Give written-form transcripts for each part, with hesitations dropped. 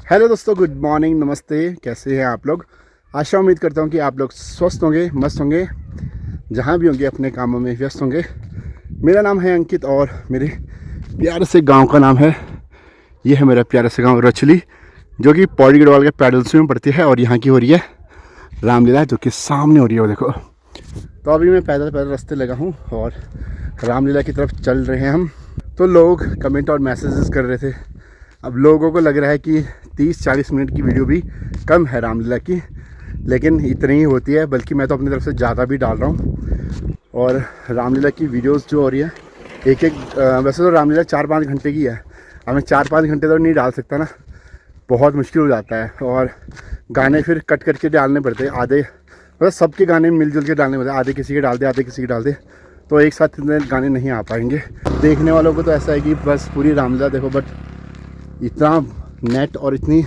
Hello दोस्तों, good morning, नमस्ते। कैसे हैं आप लोग? आशा उम्मीद करता हूं कि आप लोग स्वस्थ होंगे, मस्त होंगे, जहां भी होंगे अपने कामों में व्यस्त होंगे। मेरा नाम है अंकित और मेरे प्यारे से गांव का नाम है, ये है मेरा प्यारा से गांव रछली, जो कि पौड़ी गढ़वाल के पैडल्स में पड़ती है। और यहाँ की हो रही है रामलीला, जो कि सामने हो रही है, वो देखो। तो अभी मैं पैदल पैदल रास्ते लगा हूँ और रामलीला की तरफ चल रहे हैं हम। तो लोग कमेंट और मैसेजेस कर रहे थे। अब लोगों को लग रहा है कि 30-40 मिनट की वीडियो भी कम है रामलीला की, लेकिन इतनी ही होती है। बल्कि मैं तो अपनी तरफ से ज़्यादा भी डाल रहा हूँ। और रामलीला की वीडियोस जो हो रही है वैसे तो रामलीला 4-5 घंटे की है। अब मैं 4-5 घंटे तो नहीं डाल सकता ना, बहुत मुश्किल हो जाता है। और गाने फिर कट करके डालने पड़ते हैं, आधे मतलब सबके गाने मिलजुल के डालने पड़ते हैं। आधे किसी के डाल दे, आधे किसी के डाल दे, तो एक साथ इतने गाने नहीं आ पाएंगे। देखने वालों को तो ऐसा है कि बस पूरी रामलीला देखो, बट इतना नेट और इतनी,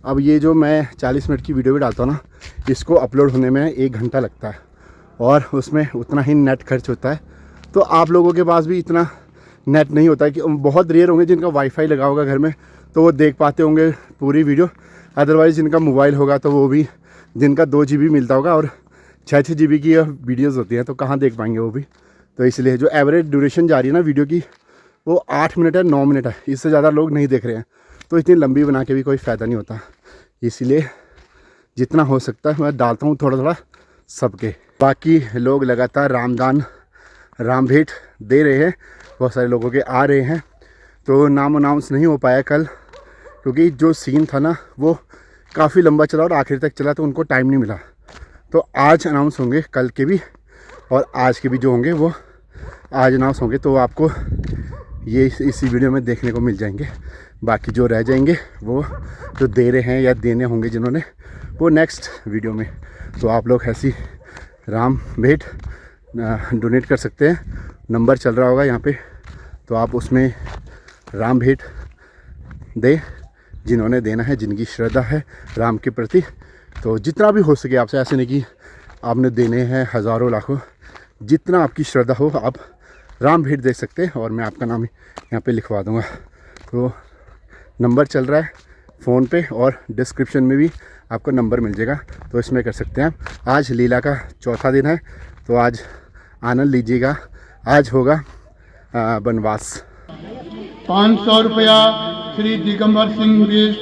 अब ये जो मैं 40 मिनट की वीडियो भी डालता हूँ ना, इसको अपलोड होने में 1 घंटा लगता है और उसमें उतना ही नेट खर्च होता है। तो आप लोगों के पास भी इतना नेट नहीं होता है, कि बहुत रेयर होंगे जिनका वाईफाई लगा होगा घर में, तो वो देख पाते होंगे पूरी वीडियो। अदरवाइज़ जिनका मोबाइल होगा तो वो भी, जिनका 2 GB मिलता होगा और 6-6 GB की वीडियोज़ होती हैं, तो कहाँ देख पाएंगे वो भी। तो इसलिए जो एवरेज ड्यूरेशन जा रही है ना वीडियो की, वो 8 मिनट है, 9 मिनट है, इससे ज़्यादा लोग नहीं देख रहे हैं। तो इतनी लंबी बना के भी कोई फ़ायदा नहीं होता, इसीलिए जितना हो सकता है मैं डालता हूँ थोड़ा थोड़ा सबके। बाकी लोग लगातार रामदान, राम भेंट दे रहे हैं, बहुत सारे लोगों के आ रहे हैं। तो नाम अनाउंस नहीं हो पाया कल, क्योंकि जो सीन था ना वो काफ़ी लंबा चला और आखिर तक चला, तो उनको टाइम नहीं मिला। तो आज अनाउंस होंगे, कल के भी और आज के भी जो होंगे वो आज अनाउंस होंगे, तो आपको ये इसी वीडियो में देखने को मिल जाएंगे। बाकी जो रह जाएंगे वो जो दे रहे हैं या देने होंगे जिन्होंने, वो नेक्स्ट वीडियो में। तो आप लोग ऐसी राम भेंट डोनेट कर सकते हैं, नंबर चल रहा होगा यहाँ पे, तो आप उसमें राम भेंट दे जिन्होंने देना है, जिनकी श्रद्धा है राम के प्रति। तो जितना भी हो सके आपसे, ऐसे नहीं कि आपने देने हैं हज़ारों लाखों, जितना आपकी श्रद्धा हो आप राम भेंट दे सकते हैं। और मैं आपका नाम यहाँ पे लिखवा दूँगा। तो नंबर चल रहा है फ़ोन पे और डिस्क्रिप्शन में भी आपको नंबर मिल जाएगा, तो इसमें कर सकते हैं आप। आज लीला का चौथा दिन है, तो आज आनंद लीजिएगा। आज होगा वनवास। 500 रुपया श्री दिगंबर सिंह वेश,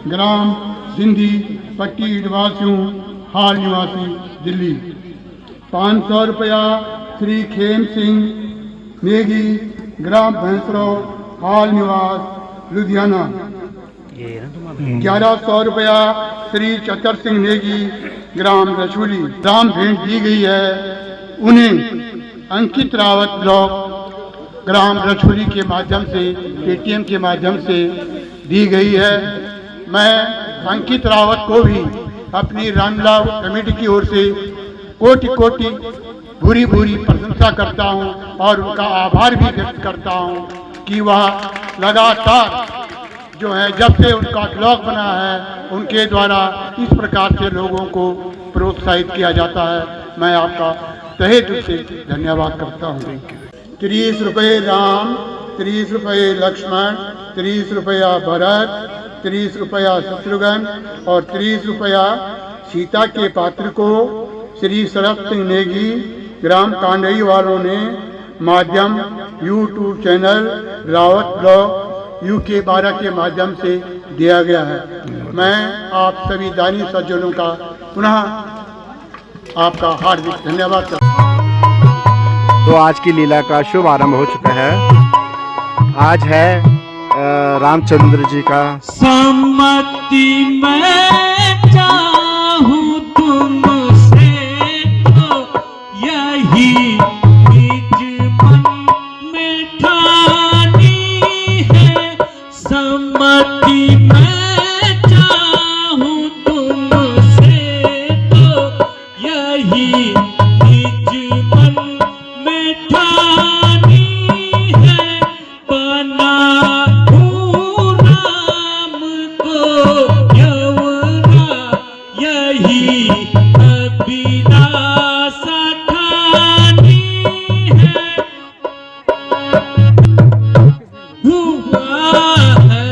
ग्राम सिंधी पट्टी निवासियों, हाल निवासी दिल्ली। 500 रुपया श्री खेम सिंह नेगी, ग्राम भैंसरो, हाल निवास लुधियाना। 1100 रुपया श्री चतर सिंह नेगी, ग्राम रछुली। राम भेंट दी गई है उन्हें अंकित रावत ब्लॉक, ग्राम रछुली के माध्यम से, पेटीएम के माध्यम से दी गई है। मैं अंकित रावत को भी अपनी रामलीला कमेटी की ओर से कोटि कोटि भूरी भूरी प्रशंसा करता हूं और उनका आभार भी व्यक्त करता हूं कि वह लगातार जो है, जब से उनका ब्लॉग बना है, उनके द्वारा इस प्रकार से लोगों को प्रोत्साहित किया जाता है। मैं आपका तहे दिल से धन्यवाद करता हूँ। 30 रुपये राम, 30 रुपये लक्ष्मण, 30 रुपया भरत, 30 रुपया शत्रुघ्न और 30 रुपया सीता के पात्र को श्री शरद सिंह नेगी, ग्राम कांडई वालों ने माध्यम YouTube channel Rawat blog UK 12 के माध्यम से दिया गया है। मैं आप सभी दानी सज्जनों का पुनः आपका हार्दिक धन्यवाद करता हूँ। तो आज की लीला का शुभ आरंभ हो चुका है। आज है रामचंद्र जी का सम्मति मैं चाहूं तुमसे, तो यही निज मन में ठानी है। सम्मति मैं चाहूं तुमसे, तो यही निज मन में ठानी है। बना दूं राम को यवरा, यही अभिलाषा ठानी है। हुआ है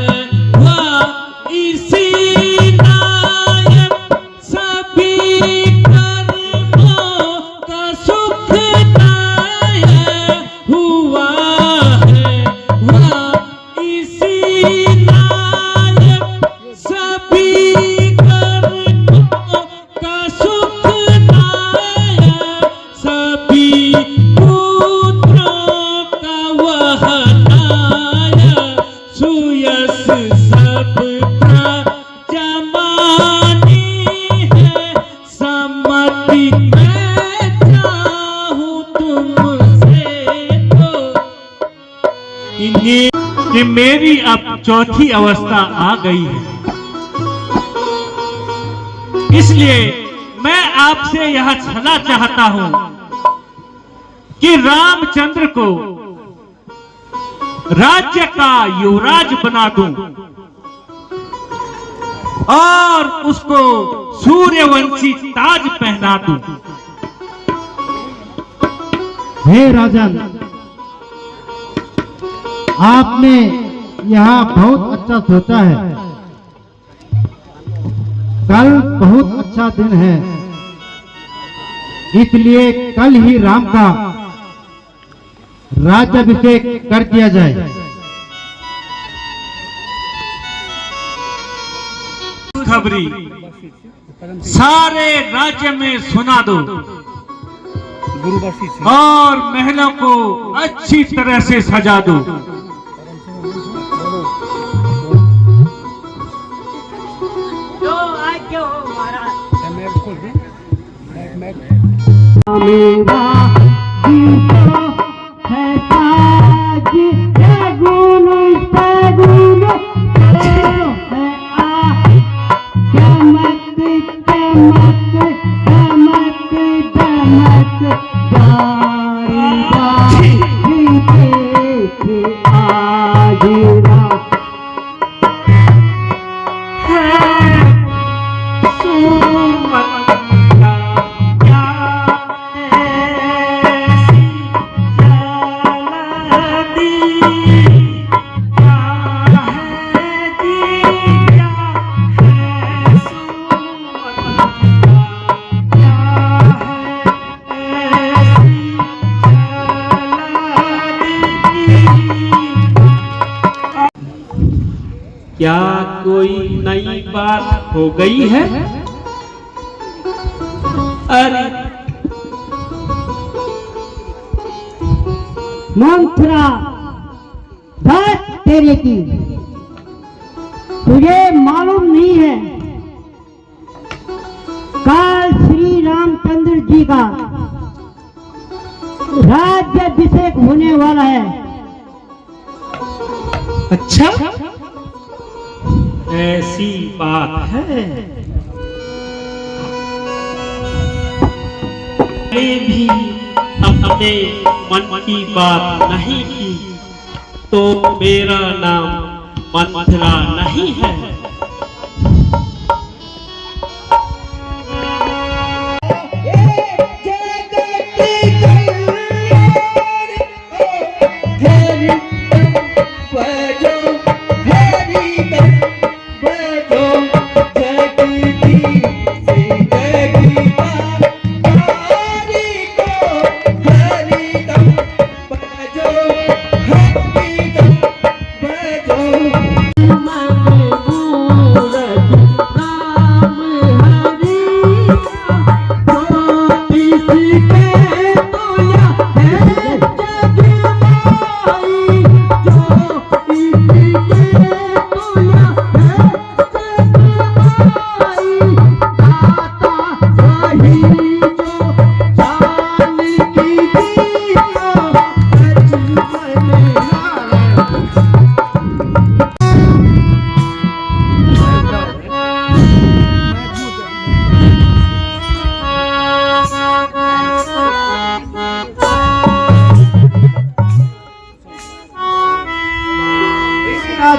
वह इस कि मेरी अब चौथी अवस्था आ गई है। इसलिए मैं आपसे यह सलाह चाहता हूं कि रामचंद्र को राज्य का युवराज बना दूं और उसको सूर्यवंशी ताज पहना दूं। हे राजन, आपने यहाँ बहुत अच्छा सोचा है। कल बहुत अच्छा दिन है, इसलिए कल ही राम का राज्याभिषेक कर दिया जाए। खबरी सारे राज्य में सुना दो और महलों को अच्छी तरह से सजा दो। मेरा गीतो है ताज, ये गुण सगुण है चमक चमक चमक चमक जाएगा गीते आज रात क्या कोई नई बात हो गई है? अरे मंत्रा धत तेरे की, तुझे मालूम नहीं है कल श्री रामचंद्र जी का राज्याभिषेक होने वाला है। अच्छा, ऐसी बात है। मैंने भी अपने मन की बात नहीं की तो मेरा नाम मंथरा नहीं है।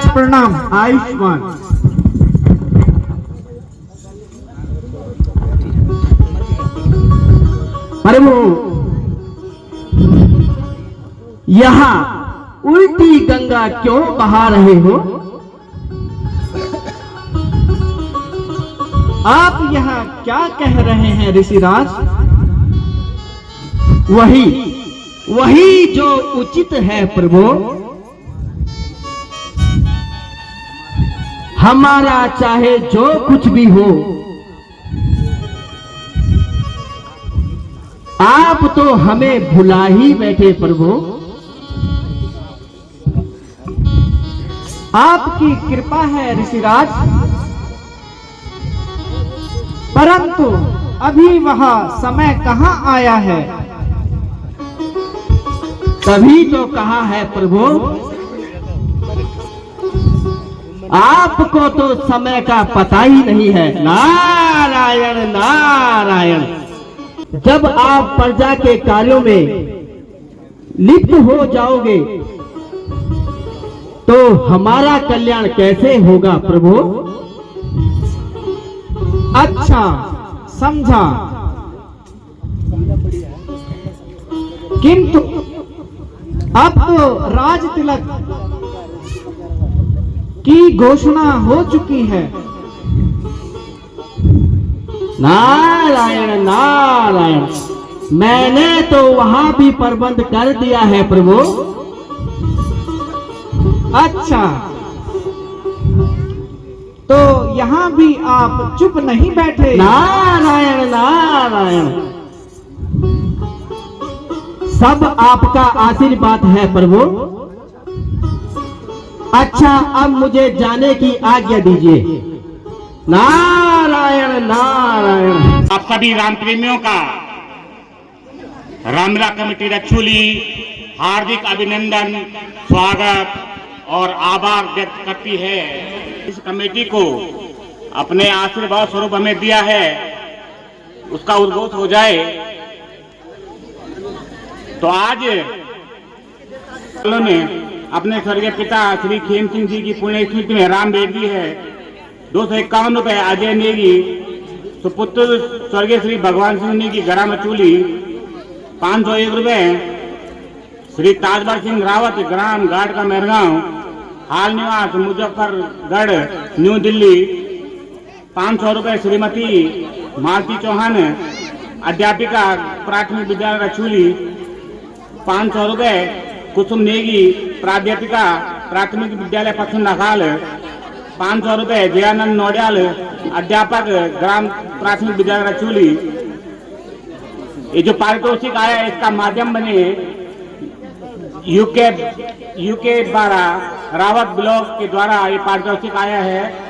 प्रणाम आयुष्मान। अरे वो यहाँ उल्टी गंगा क्यों बहा रहे हो? आप यहाँ क्या कह रहे हैं ऋषिराज? वही जो उचित है प्रभु। हमारा चाहे जो कुछ भी हो, आप तो हमें भुला ही बैठे प्रभु। आपकी कृपा है ऋषिराज, परंतु अभी वह समय कहाँ आया है? तभी तो कहा है प्रभु आपको तो समय का पता ही नहीं है। नारायण नारायण। जब आप प्रजा के कार्यों में लिप्त हो जाओगे तो हमारा कल्याण कैसे होगा प्रभु? अच्छा, समझा। किंतु अब तो राज तिलक की घोषणा हो चुकी है। नारायण नारायण। मैंने तो वहां भी प्रबंध कर दिया है प्रभु। अच्छा, तो यहाँ भी आप चुप नहीं बैठे? नारायण नारायण। सब आपका आशीर्वाद है प्रभु। अच्छा, अब मुझे जाने की आज्ञा दीजिए। नारायण नारायण। आप सभी राम प्रेमियों का रामलीला कमेटी रछोली हार्दिक अभिनंदन, स्वागत और आभार व्यक्त करती है। इस कमेटी को अपने आशीर्वाद स्वरूप हमें दिया है, उसका उद्घोष हो जाए। तो आज उन्होंने अपने स्वर्गीय पिता श्री खेम सिंह जी की पुण्य स्मृति में राम भेंट दी है 251 रुपए। अजय नेगी सुपुत्र स्वर्गीय श्री भगवान सिंह नेगी ग्राम रछोली 501 रुपए। श्री ताजवर सिंह रावत ग्राम घाट का मेहरगांव हाल निवास मुजफ्फरगढ़ न्यू दिल्ली 500 रुपए। श्रीमती मालती चौहान अध्यापिका प्राथमिक विद्यालय रछोली 500 रुपए। कुसुम नेगी प्राध्यापिका प्राथमिक विद्यालय पश्चिम नखाल 500 रुपए। जयानंद नौडियाल अध्यापक ग्राम प्राथमिक विद्यालय रछोली। ये जो पारितोषिक आया है इसका माध्यम बने यूके द्वारा रावत ब्लॉक के द्वारा ये पारितोषिक आया है।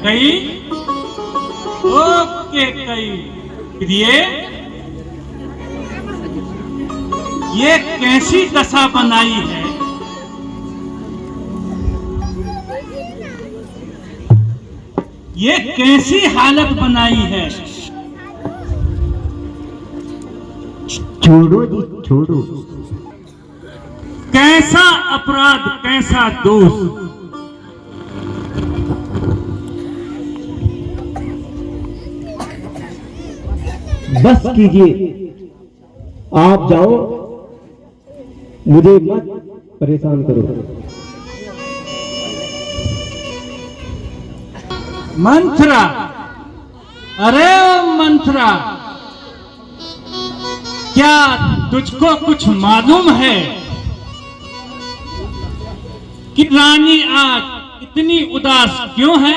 कई ओके कई प्रिय, ये कैसी दशा बनाई है? ये कैसी हालत बनाई है? छोड़ो जी छोड़ो। कैसा अपराध, कैसा दोष? बस कीजिए, आप जाओ, मुझे मत परेशान करो। मंथरा, अरे ओ मंथरा, क्या तुझको कुछ मालूम है कि रानी आज इतनी उदास क्यों है?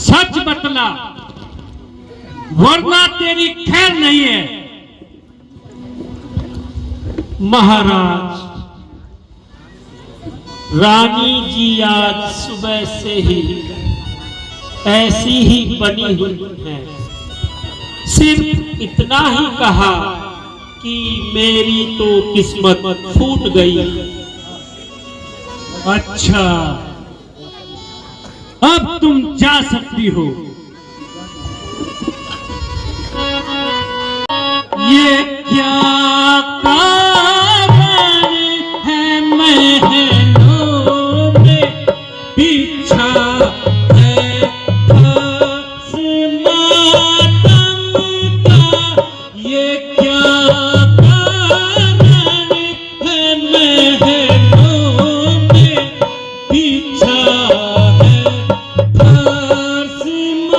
सच बतला, वरना तेरी खैर नहीं है। महाराज, रानी जी आज सुबह से ही ऐसी ही बनी हुई है। सिर्फ इतना ही कहा कि मेरी तो किस्मत फूट गई। अच्छा, अब तुम जा सकती हो। ये क्या कारण है महलों में बिछा है आसमां का? ये क्या कारण है महलों में बिछा है आसमां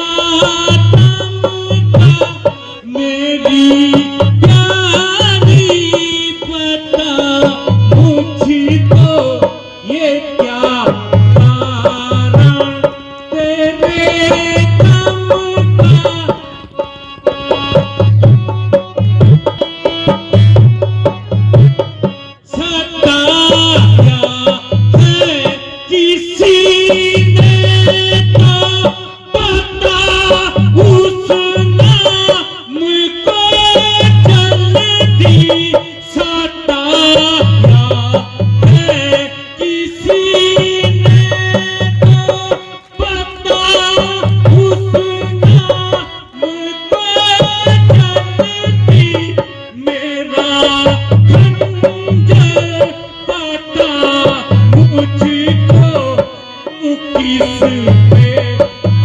पे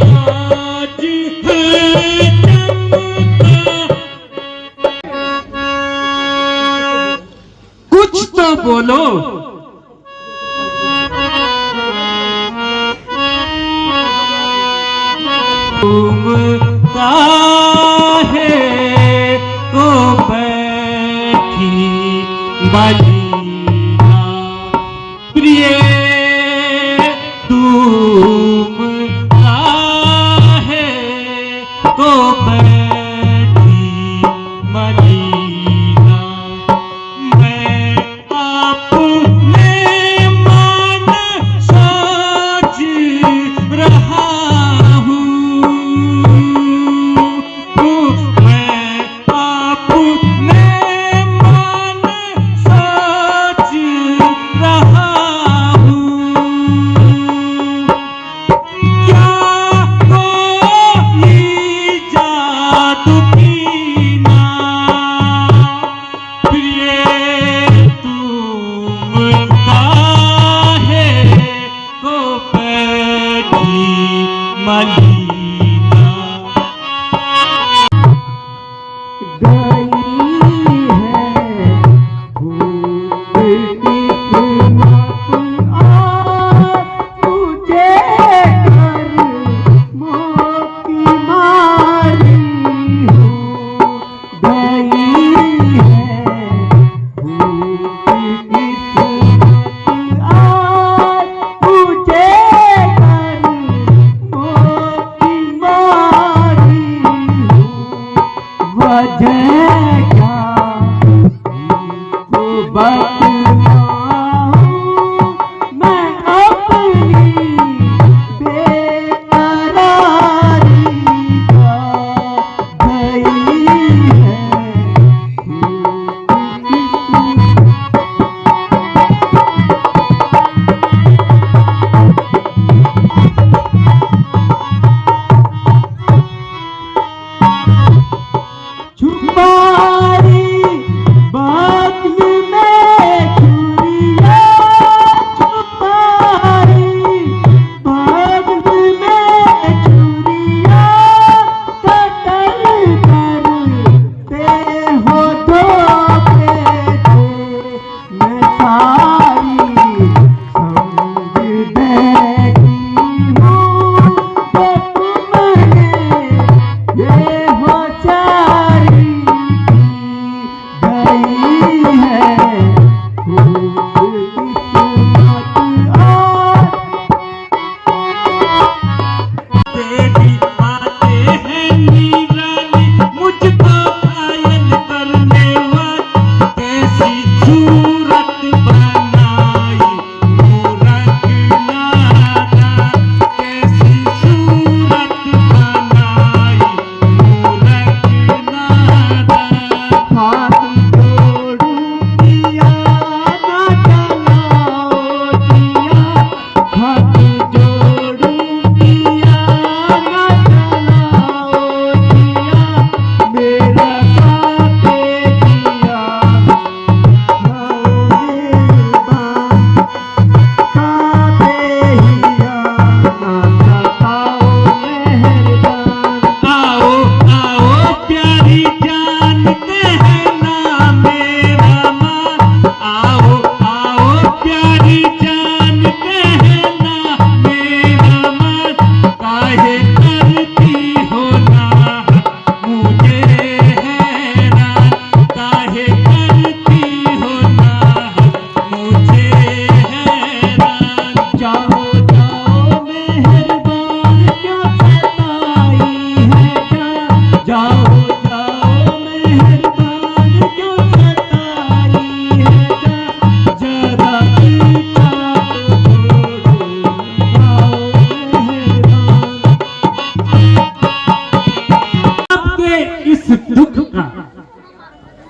आज है चमका। कुछ तो बोलो। तुम काहे को बैठी बलिया प्रिय, तुम काहे को बैठी बलिया। मैं अपने मन सोच रहा हूँ, मैं अपने मन सोच रहा हूँ। क्या कोई जादू कीना प्रिय, तुम काहे को बैठी मलीना।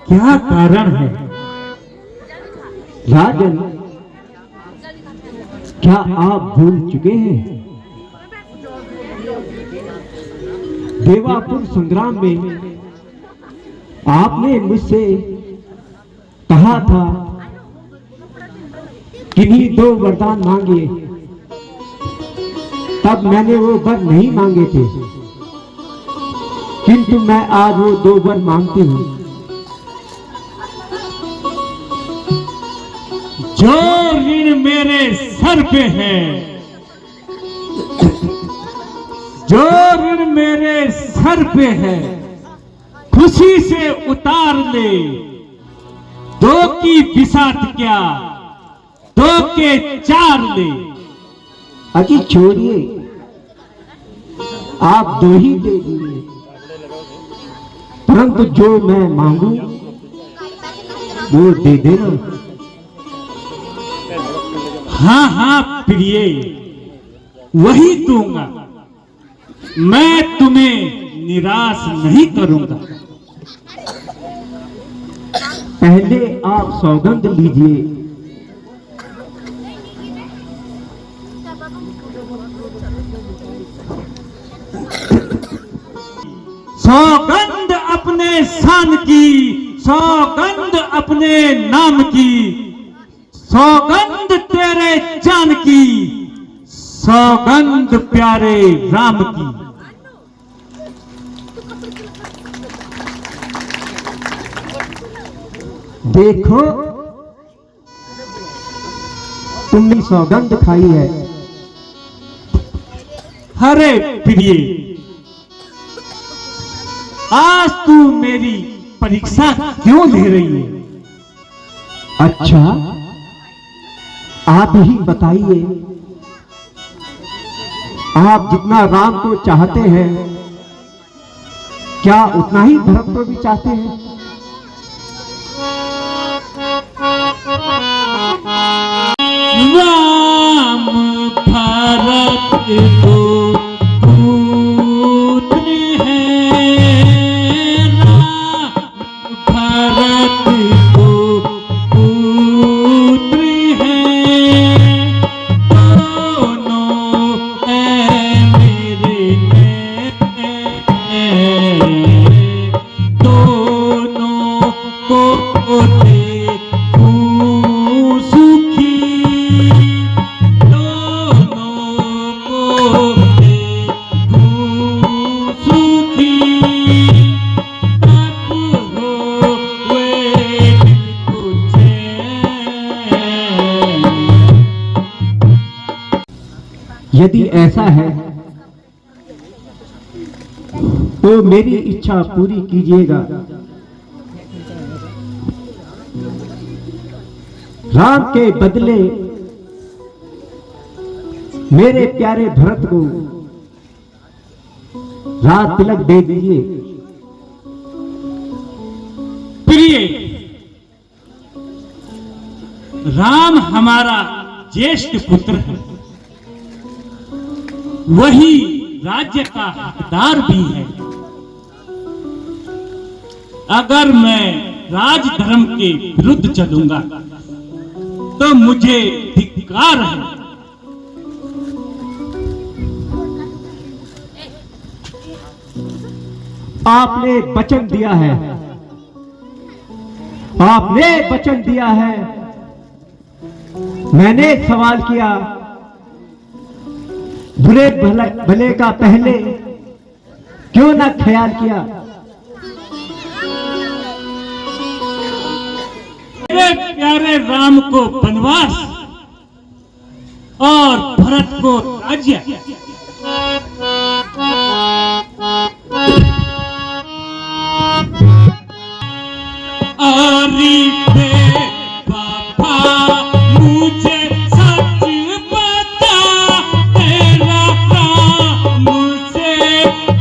क्या कारण है? राजन, क्या आप भूल चुके हैं? देवापुर संग्राम में आपने मुझसे कहा था किन्हीं दो वरदान मांगे, तब मैंने वो वर नहीं मांगे थे, किंतु मैं आज वो 2 वर मांगती हूँ। जो ऋण मेरे सर पे है, जो ऋण मेरे सर पे है, खुशी से उतार ले। 2 की बिसात क्या, 2 के 4 ले। अजी छोड़िए, आप 2 ही दे दीजिए, परंतु जो मैं मांगू वो दे देना। हाँ हाँ प्रिय, वही दूंगा, मैं तुम्हें निराश नहीं करूंगा। पहले आप सौगंध लीजिए। सौगंध अपने शान की, सौगंध अपने नाम की, सौगंध तेरे जान की, सौगंध प्यारे राम की। देखो, तुमने सौगंध खाई है। हरे प्रिय, आज तू मेरी परीक्षा क्यों ले रही है? अच्छा, आप ही बताइए, आप जितना राम को चाहते हैं, क्या उतना ही भरत को भी चाहते हैं? राम भरत को पुत्र है, राम भरत को पुत्र है, दोनों है मेरे हैं, दोनों को देखूं सुखी, दोनों को देखूं सुखी, तब होवे दिल चैन। यदि ऐसा है तो मेरी इच्छा पूरी कीजिएगा। राम के बदले मेरे प्यारे भरत को राज तिलक दे दीजिए। प्रिय, राम हमारा ज्येष्ठ पुत्र है, वही राज्य का हकदार भी है। अगर मैं राजधर्म के विरुद्ध चलूंगा तो मुझे धिक्कार है। आपने वचन दिया है, आपने वचन दिया है। मैंने सवाल किया, बुरे भले का पहले क्यों ना ख्याल किया। मेरे प्यारे राम को वनवास और भरत को राज्य। अरे बाबा मुझे सच बता, तेरा राम मुझसे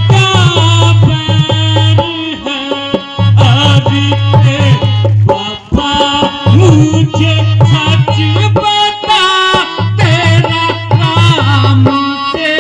क्या बैर है? अरे बाबा मुझे सच बता, तेरा राम मुझसे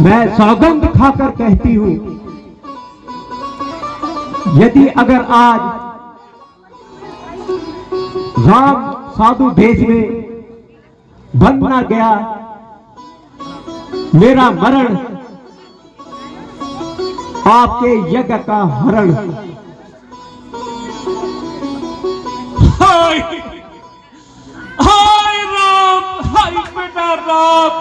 मैं सौगंध खाकर कहती हूं, यदि अगर आज राम साधु भेष में बन ना गया, मेरा मरण आपके यज्ञ का हरण। हाय हाय राम, हाय बेटा राम।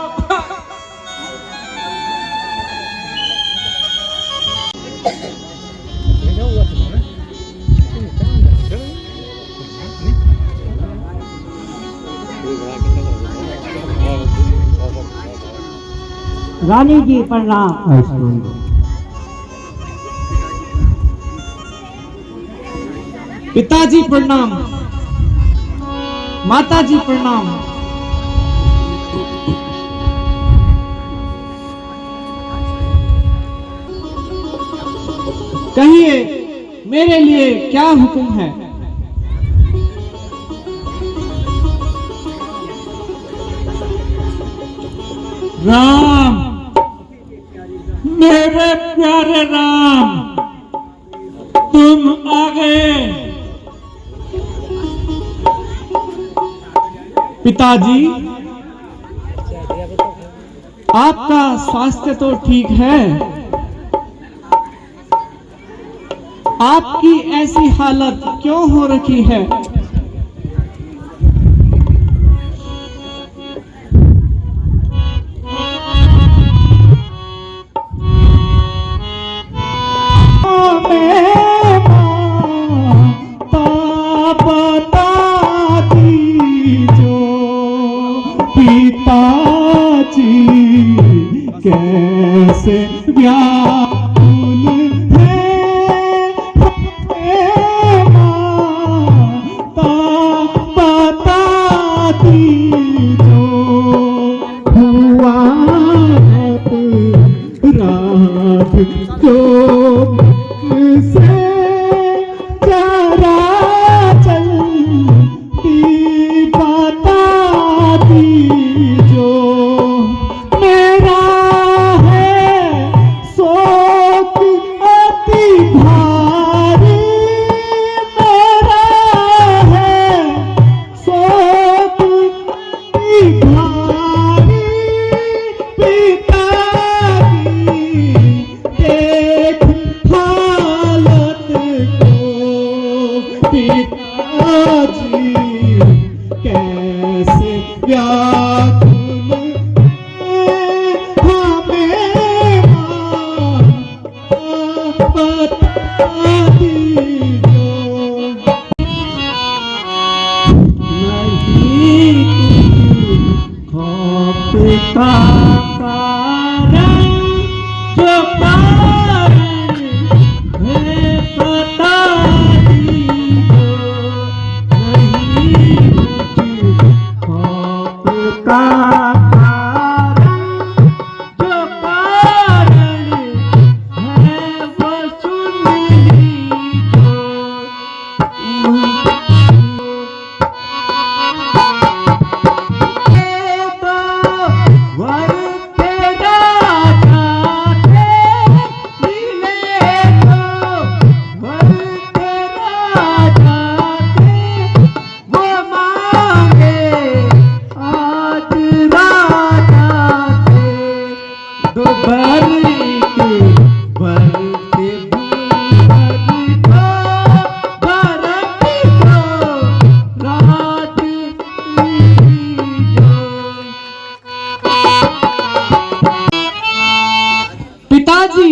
रानी जी प्रणाम। पिताजी प्रणाम, माताजी प्रणाम। कहिए मेरे लिए क्या हुक्म है? राम, मेरे प्यारे राम, तुम आ गए। पिताजी, आपका स्वास्थ्य तो ठीक है, आपकी ऐसी हालत क्यों हो रखी है? कैसे व्याकुल है माता, बताती जो हुआ रात जो से जरा चलती, बताती जो मेरा कैसे व्याकुल हमें बताती नहीं खौफ का कारण जो कारण है बताती पिताजी,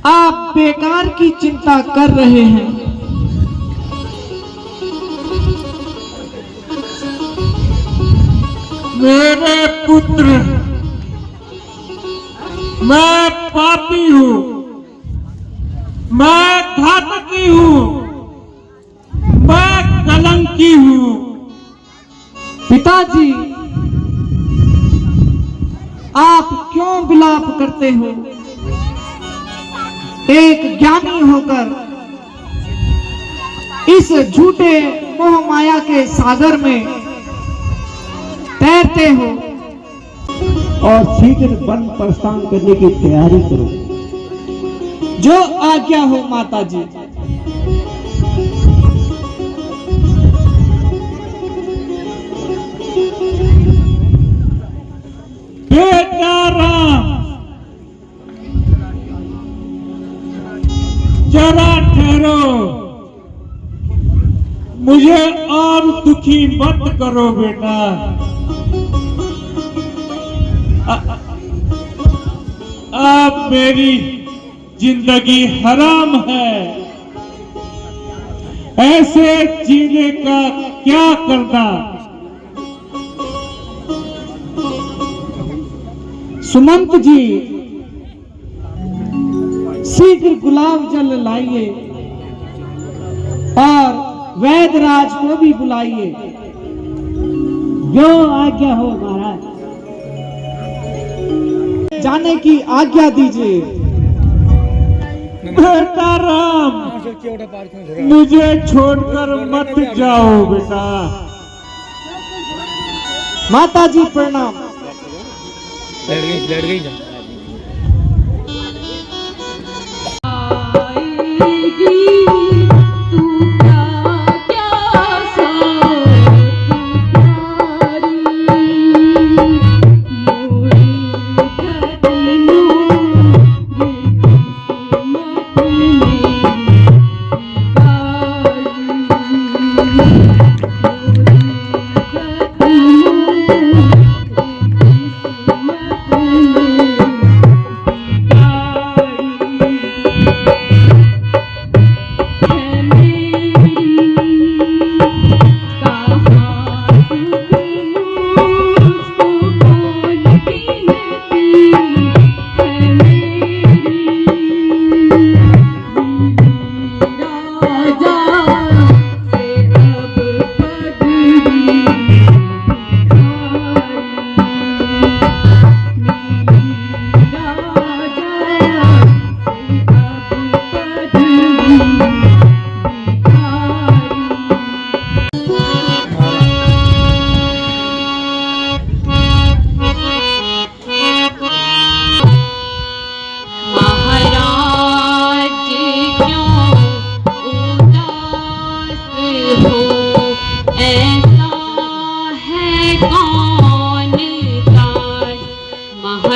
आप बेकार की चिंता कर रहे हैं। मेरे पुत्र, मैं पापी हूँ, मैं घातकी हूँ, मैं कलंकी हूँ। पिताजी, आप क्यों विलाप करते हो? एक ज्ञानी होकर इस झूठे मोह माया के सागर में तैरते हो। और शीघ्र वन प्रस्थान करने की तैयारी करो। जो आज्ञा हो माता जी। बेटा राम, जरा ठहरो, मुझे और दुखी मत करो बेटा। अब मेरी जिंदगी हराम है, ऐसे जीने का क्या करना। सुमंत जी, शीघ्र गुलाब जल लाइए और वैद्यराज को भी बुलाइए। जो आज्ञा हो महाराज। जाने की आज्ञा दीजिए। बेटा राम, मुझे छोड़कर मत जाओ बेटा। माता जी प्रणाम।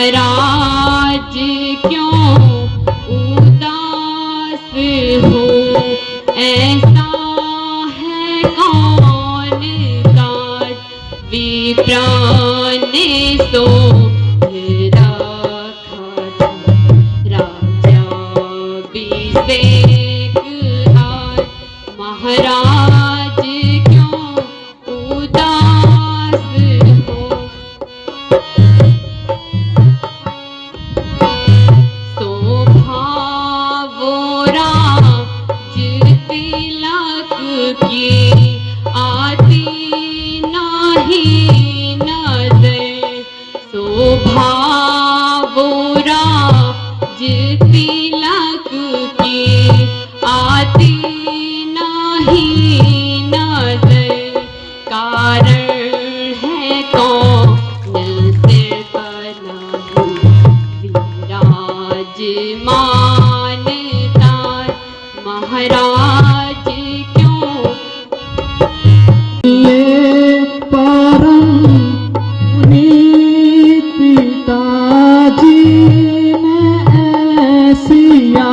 महाराज क्यों उदास हो, ऐसा है कौन काज विप्राण ने सो रखा था। राजा अभिषेक आज, महाराज क्यों उदास हो। की आती नहीं नजर, शोभा बोरा तिलक की आती नहीं नजर। कारण है कौन सिर पर नहीं विराजमान तार, महाराज क्यों परम पिताजी ने ऐसिया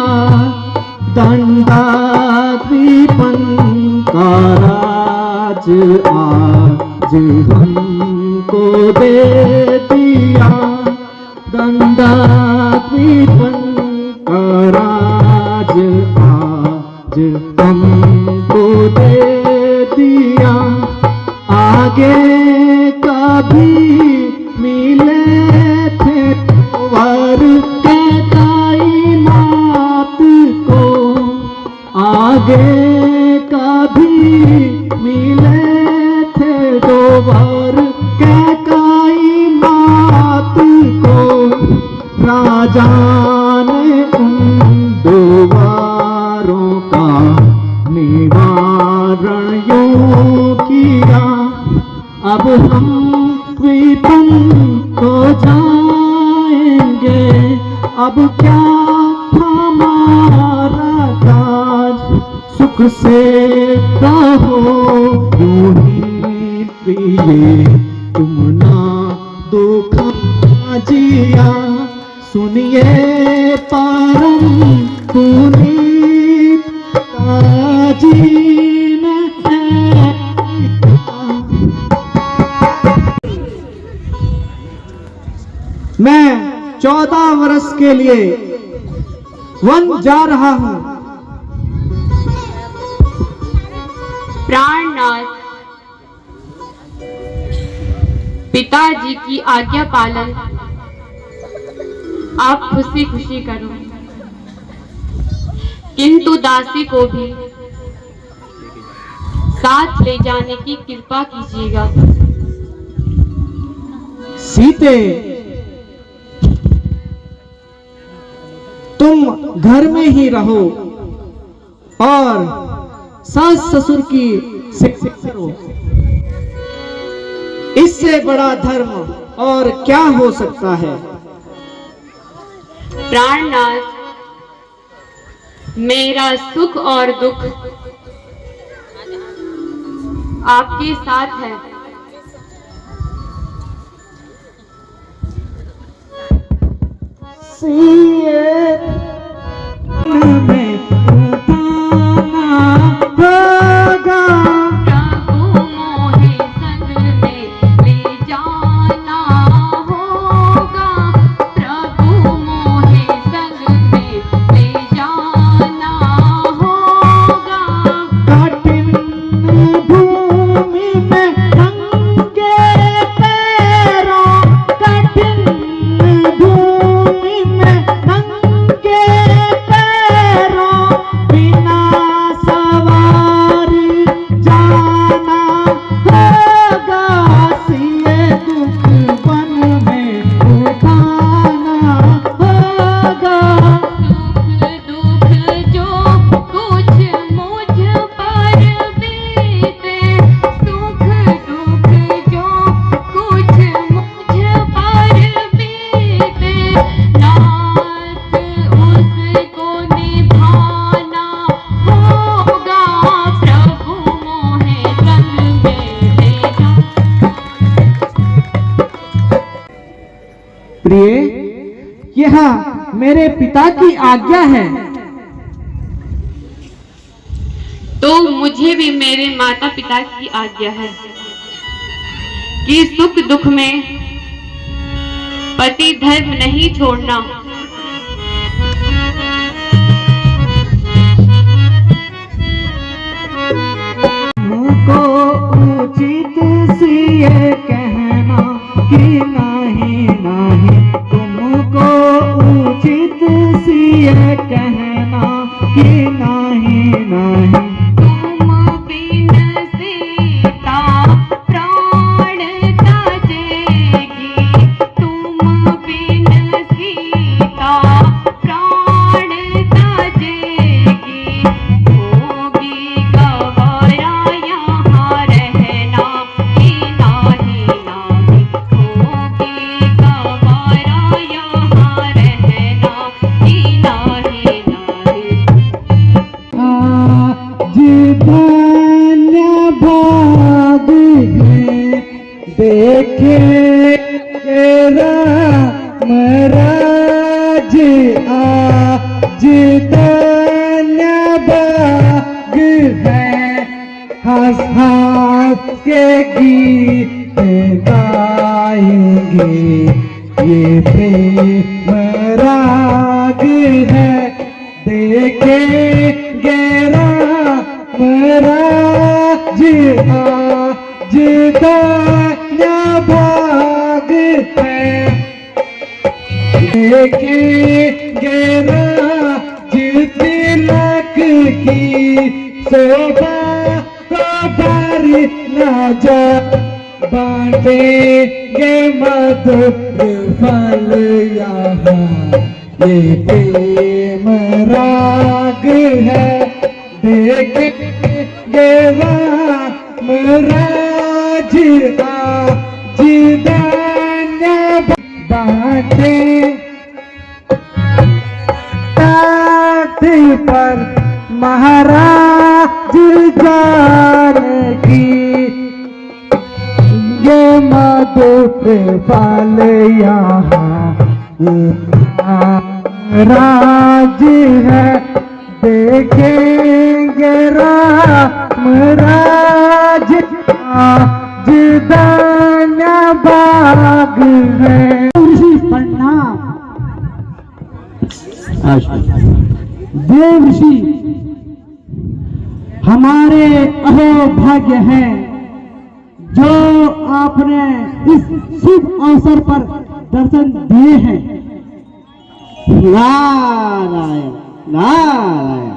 दंडाधिपन का राज आज हमको दे दिया। दंडाधिपन का राज आज हमको दे दिया। आगे कभी मिले थे वर के कायनात को, आगे कभी मिले थे दो वर के कायनात को। राजा ने उन दो वारों का निवारण यूं किया। अब हम विपन को जान क्या हमारा काज, सुख से कहो यूं ही पिए तुम ना दुख जिया, सुनिए परम पुनीत काजी ने मैं 14 वर्ष के लिए वन जा रहा हूँ। प्राणनाथ, पिताजी की आज्ञा पालन आप खुशी खुशी करो, किंतु दासी को भी साथ ले जाने की कृपा कीजिएगा। सीते, तुम घर में ही रहो और सास ससुर की सेवा करो, इससे बड़ा धर्म और क्या हो सकता है। प्राणनाथ, मेरा सुख और दुख आपके साथ है। प्रिय, यह मेरे पिता की आज्ञा है। तो मुझे भी मेरे माता पिता की आज्ञा है कि सुख दुख में पति धर्म नहीं छोड़ना। मुझको उचित सी ये कहना कि नहीं नहीं, तुमको उचित सी ये कहना कि नहीं नहीं। तुम बिन सीता प्राण त्याजेगी, तुम बिन सीता प्राण त्याजेगी, होगी गवारा यहाँ रहना कि नाही नाही, होगी गवारा यहाँ रहना कि नाही नाही। धन्य भाग है देखे राम राज, आज धन्य भाग है हंस हंस के गीत गाएंगे, ये प्रेम राग है देखेंगे राम राज, आज धन्य भाग है देखेंगे राज, तिलक की शोभा को भरी न जा, बांटेंगे मधुर फल यहाँ, ये प्रेम राग है देखेंगे राम राज, आज धन्य बांटे पर महाराज जानकी ये मधुपुर पाल यहाँ राज है देखेंगे राम राज जिदाना बाग है ऋषि प्रणाम। देव ऋषि हमारे अहोभाग्य हैं जो आपने इस शुभ अवसर पर दर्शन दिए हैं। नारायण नारायण।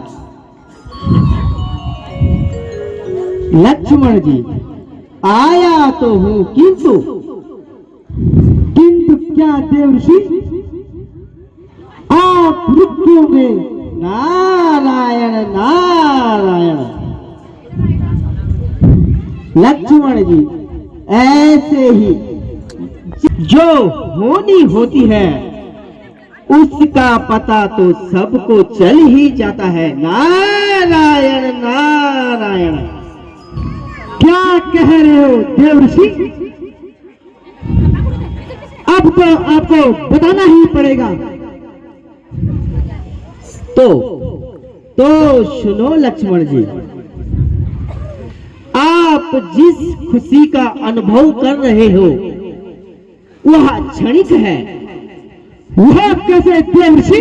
लक्ष्मण जी आया तो हूँ किंतु क्या देव ऋषि आप रुकोगे? नारायण नारायण। लक्ष्मण जी ऐसे ही जो होनी होती है उसका पता तो सबको चल ही जाता है। नारायण नारायण। क्या कह रहे हो देव ऋषि? अब तो आपको बताना ही पड़ेगा। तो सुनो लक्ष्मण जी, आप जिस खुशी का अनुभव कर रहे हो वह क्षणिक है। वह कैसे देव ऋषि?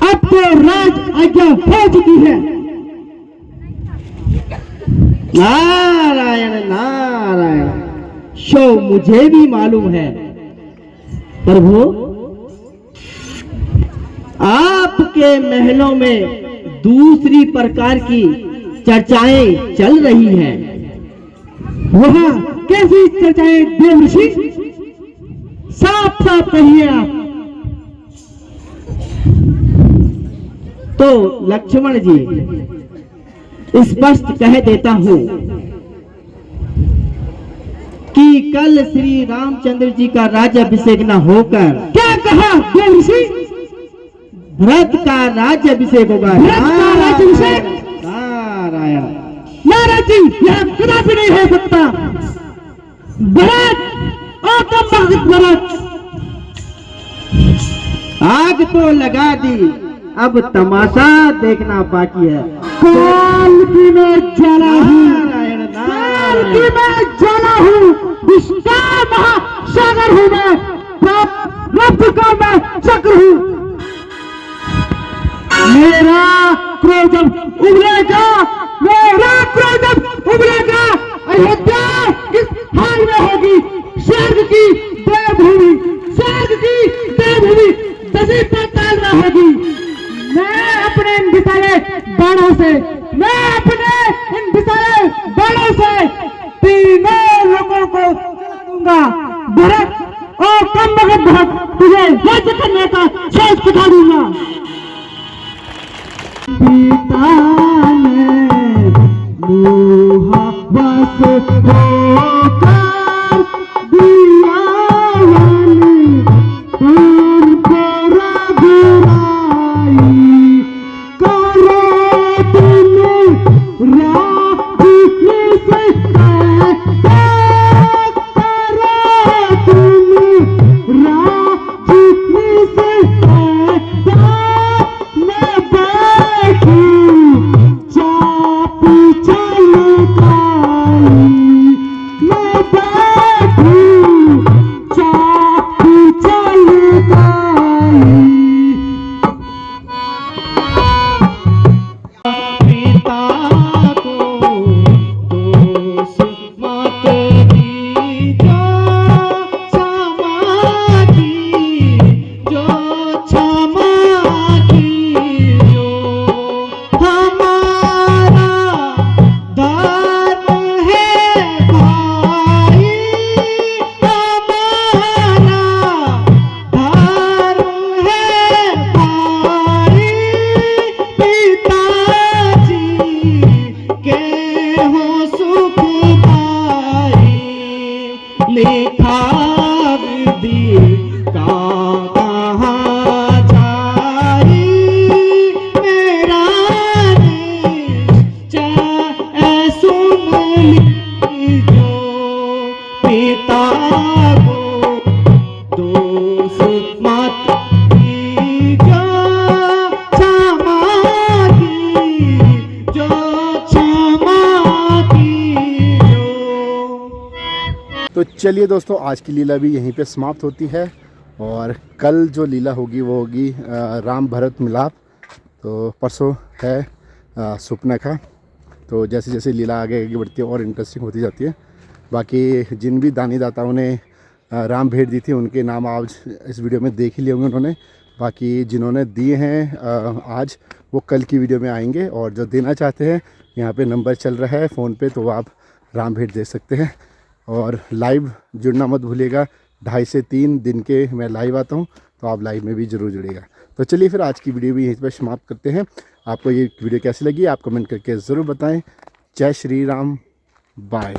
अब तो राज आज्ञा हो चुकी है। नारायण नारायण। शो मुझे भी मालूम है प्रभु, आपके महलों में दूसरी प्रकार की चर्चाएं चल रही हैं। वहां कैसी चर्चाएं देव ऋषि? साफ साफ कहिए आप। तो लक्ष्मण जी स्पष्ट कह देता हूं कि कल श्री रामचंद्र जी का राज्याभिषेक न होकर, क्या कहा देव ऋषि? भरत का राज्याभिषेक होगा। राज्याभिषेक? नारायण नारायण जी, यह कदापि नहीं हो सकता। भरत भरत आग तो लगा दी, अब तमाशा देखना बाकी है। काल की मैं जला हूँ, काल की मैं जला हूँ, विश्व का महासागर हूँ मैं, रब्ब का मैं चक्र हूँ। मेरा क्रोध जब उभरेगा, मेरा क्रोध जब उभरेगा, अयोध्या किस हाल में होगी? स्वर्ग की देवभूमि, स्वर्ग की देवभूमि दसी पाताल में होगी। मैं अपने इन विशाले बाणों से, मैं अपने इन विशाले बाणों से तीनों लोगों को जला दूंगा। भरत और कम भगत भरत, तुझे वध करने का सोच सिखा दूंगा। पिता ने मोहा बस होकर दिया उनको रघुराई, करो तुम राज से, करो तुम राज से, मैं बैठू चाप चलकाई, मैं बैठू चाप चलकाई। पिता को दोष मत दीजो, क्षमा कीजो, क्षमा कीजो। हमारा धर्म है भाई, हमारा धर्म है भाई, पिताजी के हो सुखदाई। लिखा विधि का कहाँ जाई, उस माता की जो क्षमा की, जो क्षमा की जो। तो चलिए दोस्तों, आज की लीला भी यहीं पे समाप्त होती है और कल जो लीला होगी वो होगी राम भरत मिलाप। तो परसों है सुपना। तो जैसे जैसे लीला आगे आगे बढ़ती है और इंटरेस्टिंग होती जाती है। बाकी जिन भी दानी दाताओं ने राम भेंट दी थी उनके नाम आज इस वीडियो में देख ही लिए होंगे उन्होंने। बाकी जिन्होंने दिए हैं आज वो कल की वीडियो में आएंगे, और जो देना चाहते हैं यहाँ पे नंबर चल रहा है फ़ोन पे, तो आप राम भेंट दे सकते हैं। और लाइव जुड़ना मत भूलिएगा, 2:30 से 3 दिन के मैं लाइव आता हूँ, तो आप लाइव में भी ज़रूर जुड़ेगा। तो चलिए फिर आज की वीडियो भी यहीं पर समाप्त करते हैं। आपको ये वीडियो कैसी लगी आप कमेंट करके ज़रूर बताएं। जय श्री राम, बाय।